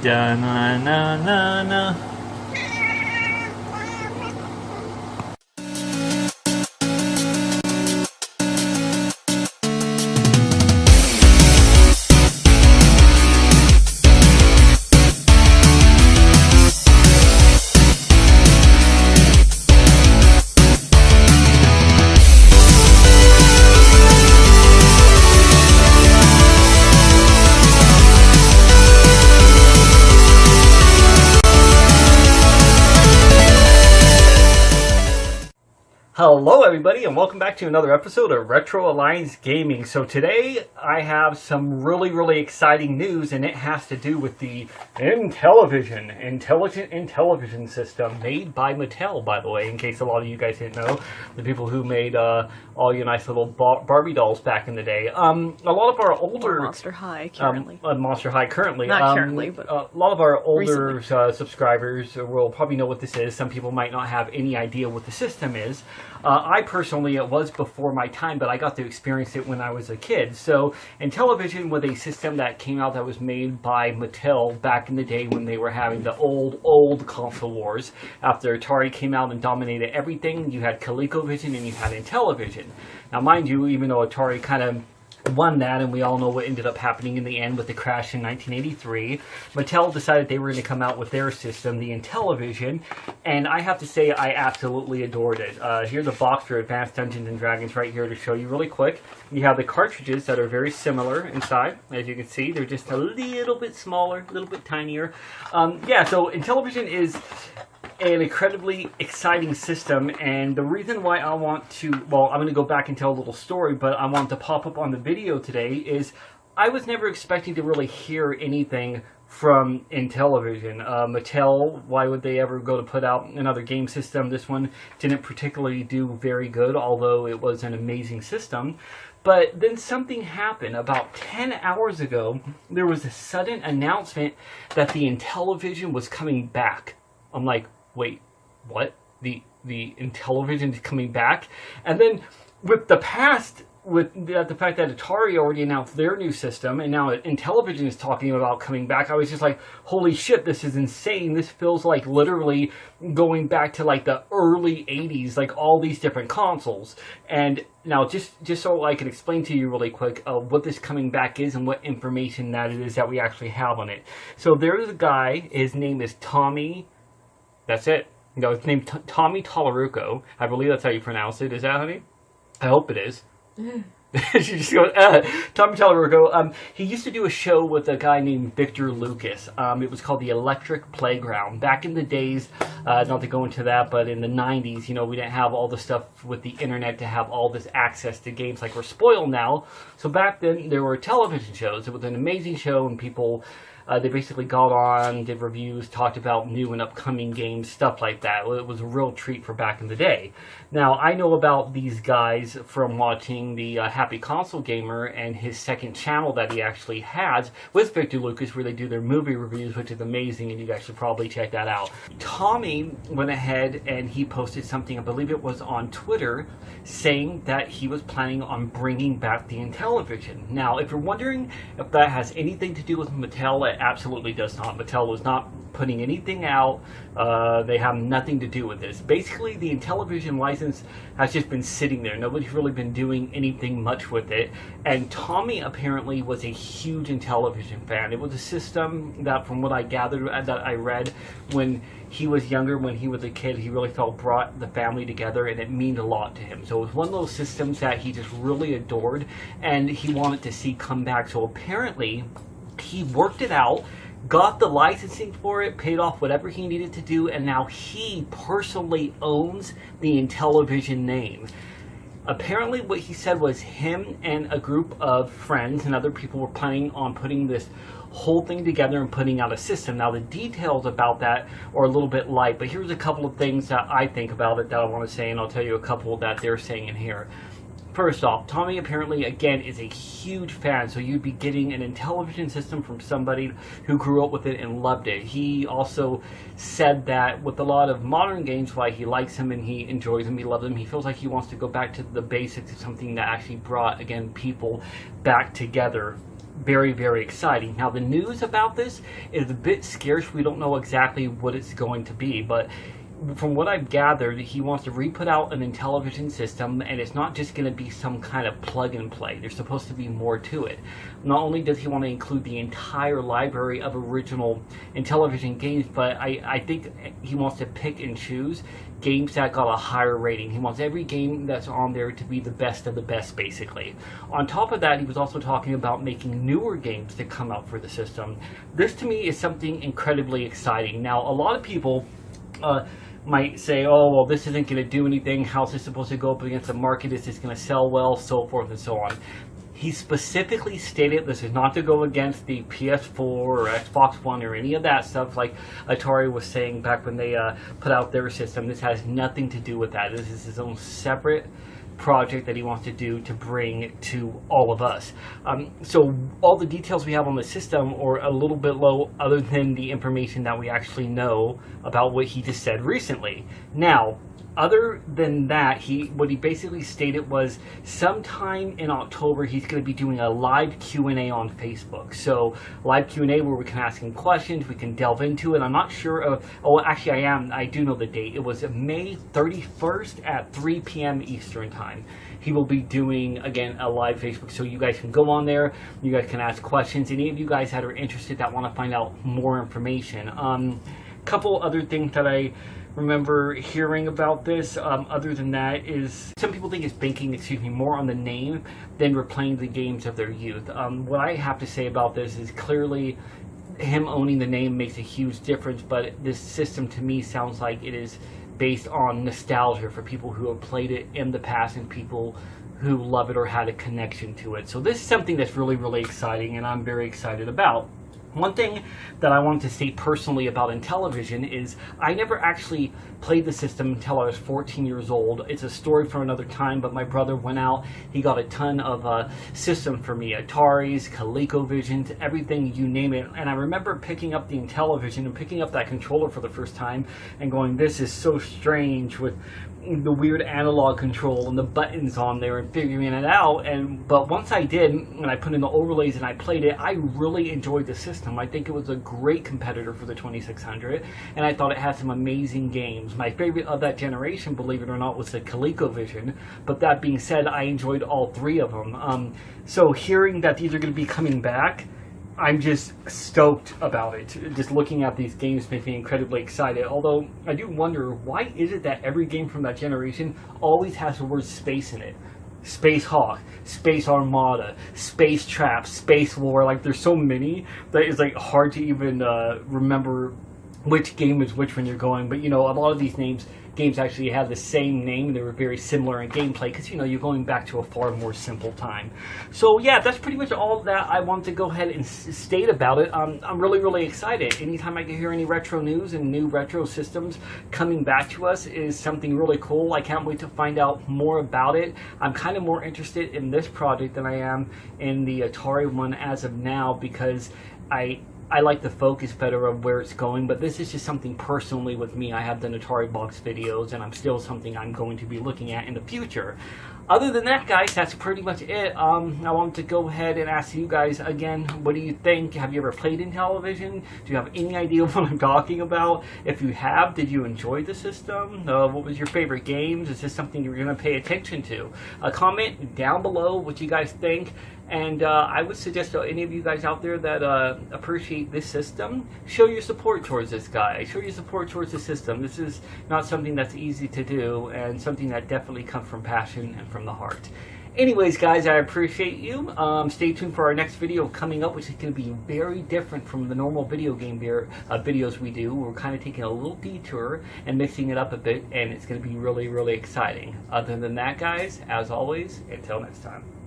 Da na na na na. Hello everybody and welcome back to another episode of Retro Alliance Gaming. So today I have some really exciting news, and it has to do with the Intellivision, Intelligent Intellivision system made by Mattel, by the way, in case a lot of you guys didn't know, the people who made all your nice little Barbie dolls back in the day. A lot of our older... Monster High currently. Monster High currently. Not currently, but a lot of our older subscribers will probably know what this is. Some people might not have any idea what the system is. I personally, it was before my time, but I got to experience it when I was a kid. So, Intellivision was a system that came out that was made by Mattel back in the day when they were having the old console wars. After Atari came out and dominated everything, you had ColecoVision and you had Intellivision. Now, mind you, even though Atari kind of won that, and we all know what ended up happening in the end with the crash in 1983, Mattel decided they were going to come out with their system, the Intellivision, and I have to say I absolutely adored it. Here's a box for Advanced Dungeons & Dragons right here to show you really quick. You have the cartridges that are very similar inside. As you can see, they're just a little bit smaller, a little bit tinier. Yeah, so Intellivision is an incredibly exciting system, and the reason why I want to, well, I'm going to go back and tell a little story, but I want to pop up on the video today is I was never expecting to really hear anything from Intellivision. Mattel, why would they ever go to put out another game system? This one didn't particularly do very good, although it was an amazing system. But then something happened. About 10 hours ago, there was a sudden announcement that the Intellivision was coming back. I'm like, wait, what? The Intellivision is coming back? And then with the past, with the fact that Atari already announced their new system, and now Intellivision is talking about coming back, I was just like, holy shit, this is insane. This feels like literally going back to like the early 80s, like all these different consoles. And now just so I can explain to you really quick what this coming back is and what information that it is that we actually have on it. So there's a guy, his name is Tommy. That's it. No, it's named Tommy Tallaruco. I believe that's how you pronounce it. Is that, honey? I hope it is. She just goes, Tommy Tallaruco. He used to do a show with a guy named Victor Lucas. It was called The Electric Playground. Back in the days, not to go into that, but in the 90s, you know, we didn't have all the stuff with the internet to have all this access to games like we're spoiled now. So back then, there were television shows. It was an amazing show, and people... they basically got on, did reviews, talked about new and upcoming games, stuff like that. It was a real treat for back in the day. Now, I know about these guys from watching the Happy Console Gamer and his second channel that he actually has with Victor Lucas, where they do their movie reviews, which is amazing, and you guys should probably check that out. Tommy went ahead and he posted something, I believe it was on Twitter, saying that he was planning on bringing back the Intellivision. Now, if you're wondering if that has anything to do with Mattel, it absolutely does not. Mattel was not putting anything out. They have nothing to do with this. Basically, the Intellivision license has just been sitting there. Nobody's really been doing anything much with it. And Tommy apparently was a huge Intellivision fan. It was a system that, from what I gathered, that I read, when he was younger, when he was a kid, he really felt brought the family together, and it meant a lot to him. So it was one of those systems that he just really adored, and he wanted to see come back. So apparently, he worked it out, got the licensing for it, paid off whatever he needed to do, and now he personally owns the Intellivision name. Apparently what he said was him and a group of friends and other people were planning on putting this whole thing together and putting out a system. Now the details about that are a little bit light, but here's a couple of things that I think about it that I want to say, and I'll tell you a couple that they're saying in here. First off, Tommy apparently, again, is a huge fan, so you'd be getting an Intellivision system from somebody who grew up with it and loved it. He also said that with a lot of modern games, why he likes them and he enjoys them, he loves them, he feels like he wants to go back to the basics of something that actually brought, again, people back together very, very exciting. Now, the news about this is a bit scarce. We don't know exactly what it's going to be, but from what I've gathered, he wants to re-put out an Intellivision system, and it's not just going to be some kind of plug and play. There's supposed to be more to it. Not only does he want to include the entire library of original Intellivision games, but I think he wants to pick and choose games that got a higher rating. He wants every game that's on there to be the best of the best, basically. On top of that, he was also talking about making newer games to come out for the system. This, to me, is something incredibly exciting. Now, a lot of people might say, oh, well, this isn't going to do anything. How's this supposed to go up against the market? Is this going to sell well? So forth and so on. He specifically stated this is not to go against the PS4 or Xbox One or any of that stuff like Atari was saying back when they put out their system. This has nothing to do with that. This is his own separate project that he wants to do to bring to all of us. So all the details we have on the system are a little bit low other than the information that we actually know about what he just said recently. Now, other than that, what he basically stated was sometime in October he's going to be doing a live Q&A on Facebook. So live Q&A where we can ask him questions, we can delve into it. I'm not sure of, oh actually I do know the date. It was May 31st at 3 p.m. Eastern time. He will be doing, again, a live Facebook, so you guys can go on there, you guys can ask questions. Any of you guys that are interested that want to find out more information. Couple other things that I remember hearing about this, other than that, is some people think it's banking, more on the name than replaying the games of their youth. What I have to say about this is clearly him owning the name makes a huge difference, but this system to me sounds like it is based on nostalgia for people who have played it in the past and people who love it or had a connection to it. So this is something that's really, really exciting, and I'm very excited about. One thing that I wanted to state personally about Intellivision is I never actually played the system until I was 14 years old. It's a story for another time, but my brother went out, he got a ton of system for me, Ataris, ColecoVisions, everything, you name it. And I remember picking up the Intellivision and picking up that controller for the first time and going, this is so strange with the weird analog control and the buttons on there and figuring it out. But once I did, and I put in the overlays and I played it, I really enjoyed the system. I think it was a great competitor for the 2600, and I thought it had some amazing games. My favorite of that generation, believe it or not, was the ColecoVision, but that being said, I enjoyed all three of them. So hearing that these are going to be coming back, I'm just stoked about it. Just looking at these games makes me incredibly excited. Although, I do wonder, why is it that every game from that generation always has the word space in it? Space Hawk, Space Armada, Space Trap, Space War. Like, there's so many that it's like hard to even remember which game is which when you're going. But, a lot of these games actually have the same name. They were very similar in gameplay because, you're going back to a far more simple time. So, yeah, that's pretty much all that I want to go ahead and state about it. I'm really, really excited. Anytime I can hear any retro news and new retro systems coming back to us is something really cool. I can't wait to find out more about it. I'm kind of more interested in this project than I am in the Atari one as of now because I like the focus better of where it's going, but this is just something personally with me. I have done Atari box videos, and I'm still something I'm going to be looking at in the future. Other than that, guys, that's pretty much it. I wanted to go ahead and ask you guys again, what do you think? Have you ever played Intellivision? Do you have any idea what I'm talking about? If you have, did you enjoy the system? What was your favorite games? Is this something you're going to pay attention to? Comment down below what you guys think. And I would suggest to any of you guys out there that appreciate this system, show your support towards this guy. Show your support towards the system. This is not something that's easy to do, and something that definitely comes from passion and from the heart. Anyways, guys, I appreciate you. Stay tuned for our next video coming up, which is going to be very different from the normal video game videos we do. We're kind of taking a little detour and mixing it up a bit, and it's going to be really, really exciting. Other than that, guys, as always, until next time.